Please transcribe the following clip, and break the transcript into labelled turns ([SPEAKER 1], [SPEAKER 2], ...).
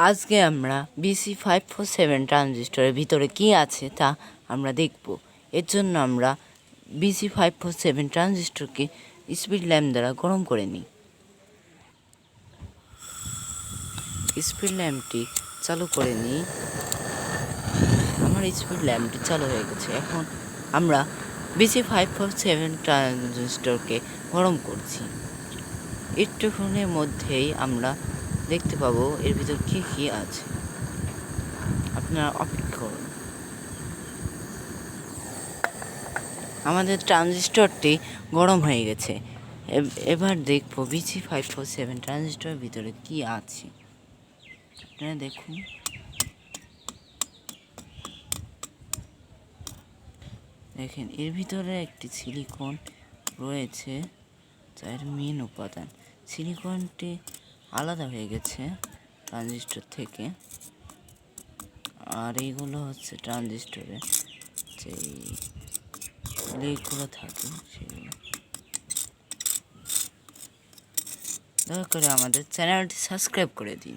[SPEAKER 1] আজকে আমরা BC547 ট্রানজিস্টরের ভিতরে কি আছে তা আমরা দেখব। এর জন্য আমরা BC547 ট্রানজিস্টরকে স্পিড ল্যাম্প দ্বারা গরম করে নিই। স্পিড ল্যাম্পটি চালু করে নিই। আমার স্পিড ল্যাম্পটি চালু হয়ে গেছে। এখন আমরা BC547 ট্রানজিস্টরকে গরম করছি। একটুক্ষণের মধ্যেই আমরা দেখতে পাবো এর ভিতর কি কি আছে। আপনারা অপেক্ষা করুন। আমাদের ট্রানজিস্টরটি গরম হয়ে গেছে। এবার দেখবো BC547 ট্রানজিস্টরের ভিতরে কি আছে। আপনারা দেখুন। দেখেন এর ভিতরে একটি সিলিকন রয়েছে, যার মেন উপাদান। সিলিকনটি আলাদা হয়ে গেছে ট্রানজিস্টর থেকে। আর এইগুলো হচ্ছে ট্রানজিস্টরের যে লেগগুলো থাকে সেগুলো। দয়া করে আমাদের চ্যানেলটি সাবস্ক্রাইব করে দিন।